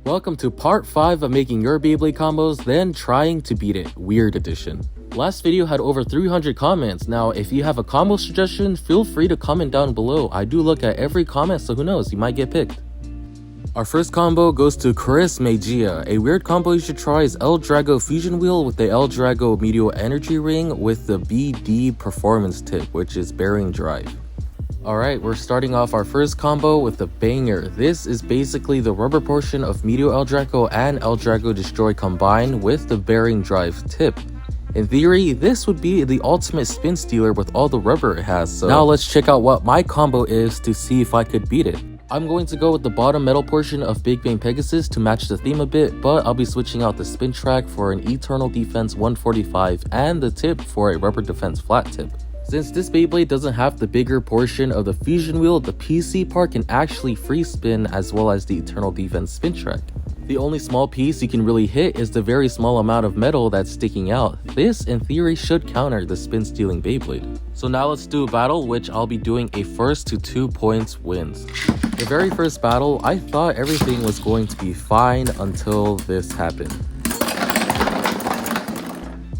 Welcome to part 5 of making your Beyblade combos, then trying to beat it, Weird Edition. Last video had over 300 comments. Now, if you have a combo suggestion, feel free to comment down below. I do look at every comment, so who knows, you might get picked. Our first combo goes to Chris Magia. A weird combo you should try is L-Drago Fusion Wheel with the L-Drago Meteo Energy Ring with the BD Performance Tip, which is Bearing Drive. Alright, we're starting off our first combo with the Banger. This is basically the rubber portion of Meteo L-Drago and L-Drago Destroy combined with the Bearing Drive tip. In theory, this would be the ultimate spin stealer with all the rubber it has, so now let's check out what my combo is to see if I could beat it. I'm going to go with the bottom metal portion of Big Bang Pegasus to match the theme a bit, but I'll be switching out the spin track for an Eternal Defense 145 and the tip for a Rubber Defense flat tip. Since this Beyblade doesn't have the bigger portion of the fusion wheel, the PC part can actually free spin as well as the Eternal Defense spin track. The only small piece you can really hit is the very small amount of metal that's sticking out. This, in theory, should counter the spin stealing Beyblade. So now let's do a battle, which I'll be doing a first to 2 points wins. The very first battle, I thought everything was going to be fine until this happened.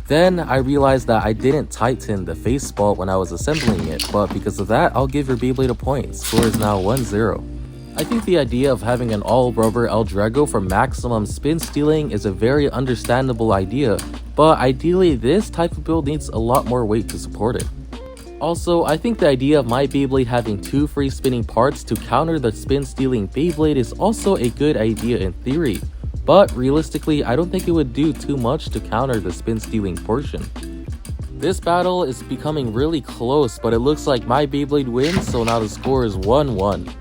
Then I realized that I didn't tighten the face bolt when I was assembling it, but because of that, I'll give your Beyblade a point. Score is now 1-0. I think the idea of having an all-rubber L-Drago for maximum spin stealing is a very understandable idea, but ideally this type of build needs a lot more weight to support it. Also, I think the idea of my Beyblade having 2 free spinning parts to counter the spin stealing Beyblade is also a good idea in theory. But realistically, I don't think it would do too much to counter the spin stealing portion. This battle is becoming really close, but it looks like my Beyblade wins, so now the score is 1-1.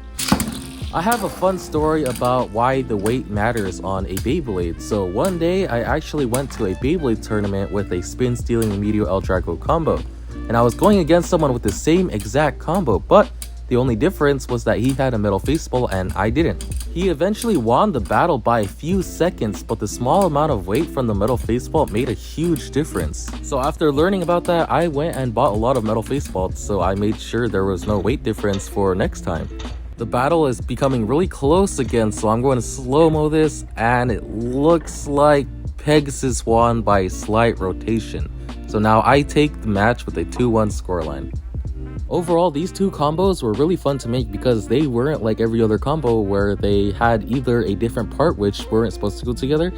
I have a fun story about why the weight matters on a Beyblade. So one day, I actually went to a Beyblade tournament with a spin stealing Meteo L-Drago combo. And I was going against someone with the same exact combo, but the only difference was that he had a metal faceball and I didn't. He eventually won the battle by a few seconds, but the small amount of weight from the metal faceball made a huge difference. So after learning about that, I went and bought a lot of metal faceballs, so I made sure there was no weight difference for next time. The battle is becoming really close again, so I'm going to slow-mo this, and it looks like Pegasus won by a slight rotation. So now I take the match with a 2-1 scoreline. Overall, these two combos were really fun to make because they weren't like every other combo where they had either a different part which weren't supposed to go together,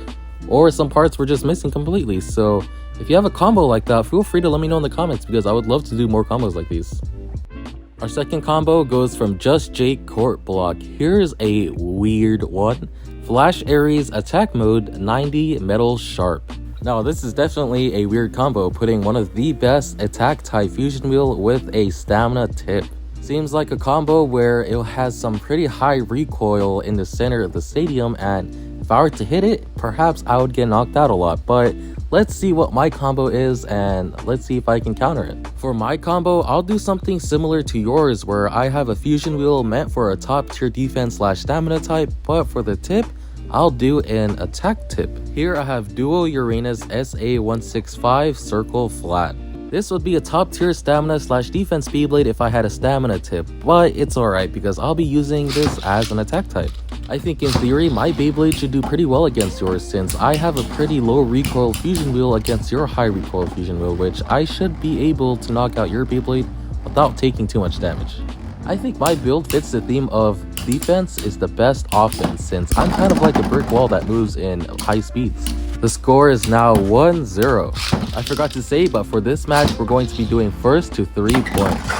or some parts were just missing completely. So if you have a combo like that, feel free to let me know in the comments because I would love to do more combos like these. Our second combo goes from Just Jake Court Block. Here's a weird one. Flash Aries Attack Mode 90 Metal Sharp. Now this is definitely a weird combo, putting one of the best attack type fusion wheel with a stamina tip. Seems like a combo where it has some pretty high recoil in the center of the stadium, and if I were to hit it, perhaps I would get knocked out a lot, but let's see what my combo is and let's see if I can counter it. For my combo, I'll do something similar to yours where I have a fusion wheel meant for a top tier defense / stamina type, but for the tip, I'll do an attack tip. Here I have Duo Uranus SA165 Circle Flat. This would be a top tier stamina / defense Beyblade if I had a stamina tip, but it's alright because I'll be using this as an attack type. I think in theory my Beyblade should do pretty well against yours since I have a pretty low recoil fusion wheel against your high recoil fusion wheel, which I should be able to knock out your Beyblade without taking too much damage. I think my build fits the theme of defense is the best offense since I'm kind of like a brick wall that moves in high speeds. The score is now 1-0. I forgot to say, but for this match, we're going to be doing first to 3 points.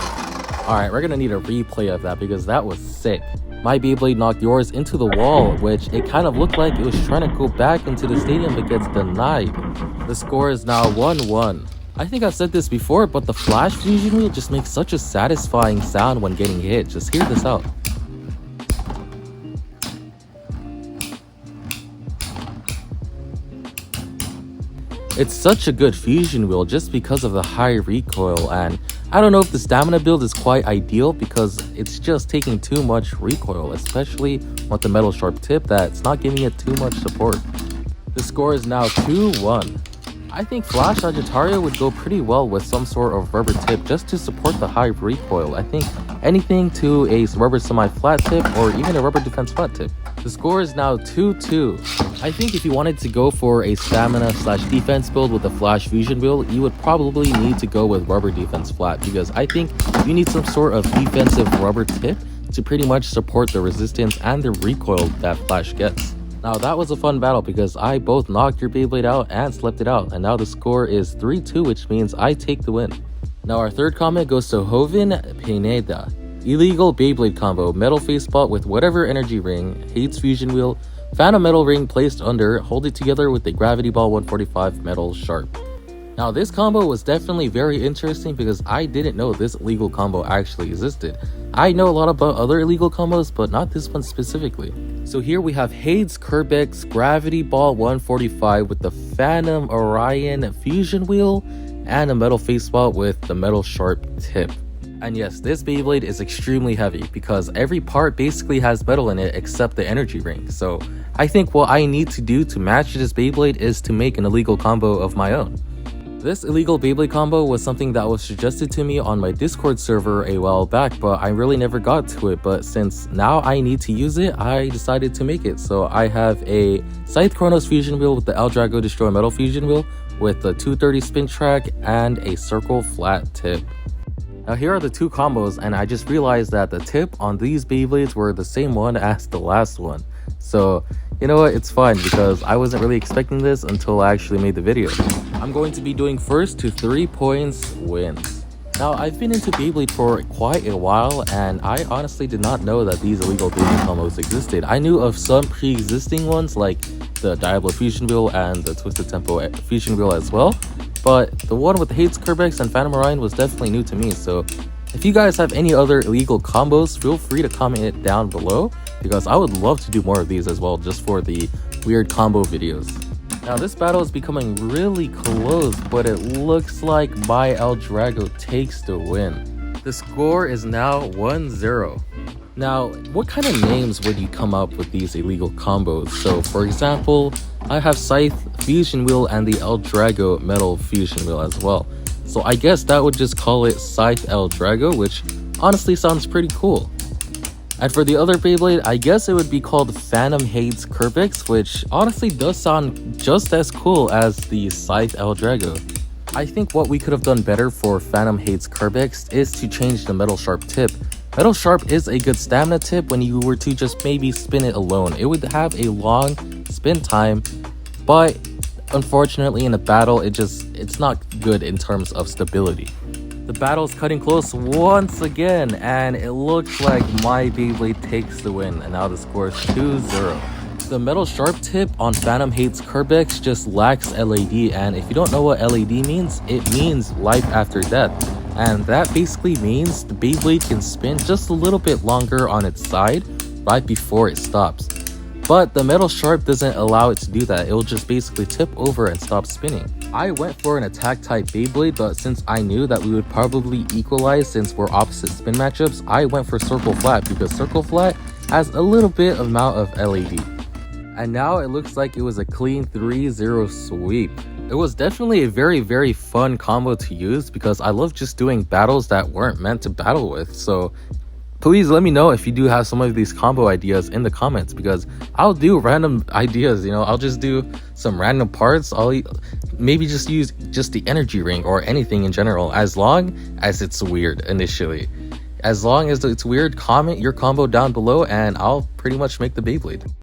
Alright, we're going to need a replay of that because that was sick. My Beyblade knocked yours into the wall, which it kind of looked like it was trying to go back into the stadium but gets denied. The score is now 1-1. I think I've said this before, but the Flash Fusion Wheel just makes such a satisfying sound when getting hit. Just hear this out. It's such a good fusion wheel just because of the high recoil, and I don't know if the stamina build is quite ideal because it's just taking too much recoil, especially with the metal sharp tip that's not giving it too much support. The score is now 2-1. I think Flash Sagittario would go pretty well with some sort of rubber tip just to support the high recoil. I think anything to a rubber semi-flat tip or even a rubber defense flat tip. The score is now 2-2. I think if you wanted to go for a stamina slash defense build with a flash fusion wheel, you would probably need to go with rubber defense flat, because I think you need some sort of defensive rubber tip to pretty much support the resistance and the recoil that flash gets. Now that was a fun battle because I both knocked your Beyblade out and slept it out, and now the score is 3-2, which means I take the win. Now our third comment goes to Joven Pineda. Illegal Beyblade combo, metal facepalm with whatever energy ring, Hades fusion wheel, phantom metal ring placed under, hold it together with a gravity ball 145 metal sharp. Now this combo was definitely very interesting because I didn't know this illegal combo actually existed. I know a lot about other illegal combos, but not this one specifically. So here we have Hades Kerbeck's gravity ball 145 with the Phantom Orion fusion wheel and a metal facepalm with the metal sharp tip. And yes, this Beyblade is extremely heavy because every part basically has metal in it except the energy ring. So I think what I need to do to match this Beyblade is to make an illegal combo of my own. This illegal Beyblade combo was something that was suggested to me on my Discord server a while back, but I really never got to it. But since now I need to use it, I decided to make it. So I have a Scythe Chronos fusion wheel with the L-Drago Destroy Metal fusion wheel with the 230 spin track and a circle flat tip. Now here are the two combos, and I just realized that the tip on these Beyblades were the same one as the last one. So you know what, it's fine because I wasn't really expecting this until I actually made the video. I'm going to be doing first to 3 points wins. Now I've been into Beyblade for quite a while, and I honestly did not know that these illegal Beyblade combos existed. I knew of some pre-existing ones like the Diablo fusion wheel and the Twisted Tempo fusion wheel as well, but the one with the Hades Kerbeck and Phantom Orion was definitely new to me. So if you guys have any other illegal combos, feel free to comment it down below because I would love to do more of these as well, just for the weird combo videos. Now this battle is becoming really close, but it looks like my L-Drago takes the win. The score is now 1-0. Now, what kind of names would you come up with these illegal combos? So for example, I have Scythe fusion wheel and the L-Drago metal fusion wheel as well. So I guess that would just call it Scythe L-Drago, which honestly sounds pretty cool. And for the other Beyblade, I guess it would be called Phantom Hades Kerbeck, which honestly does sound just as cool as the Scythe L-Drago. I think what we could have done better for Phantom Hades Kerbeck is to change the metal sharp tip. Metal sharp is a good stamina tip when you were to just maybe spin it alone. It would have a long spin time, but unfortunately in a battle it's not good in terms of stability. The battle's cutting close once again, and it looks like my Beyblade takes the win, and now the score is 2-0. The metal sharp tip on Phantom Hades Kerbeck just lacks LAD, and if you don't know what LAD means, it means life after death. And that basically means the Beyblade can spin just a little bit longer on its side right before it stops. But the metal sharp doesn't allow it to do that. It will just basically tip over and stop spinning. I went for an attack type Beyblade, but since I knew that we would probably equalize since we're opposite spin matchups, I went for circle flat because circle flat has a little bit amount of LAD. And now it looks like it was a clean 3-0 sweep. It was definitely a very fun combo to use because I love just doing battles that weren't meant to battle with. So please let me know if you do have some of these combo ideas in the comments, because I'll do random ideas, you know, I'll just do some random parts. I'll maybe just use just the energy ring or anything in general, as long as it's weird initially. As long as it's weird, comment your combo down below and I'll pretty much make the Beyblade.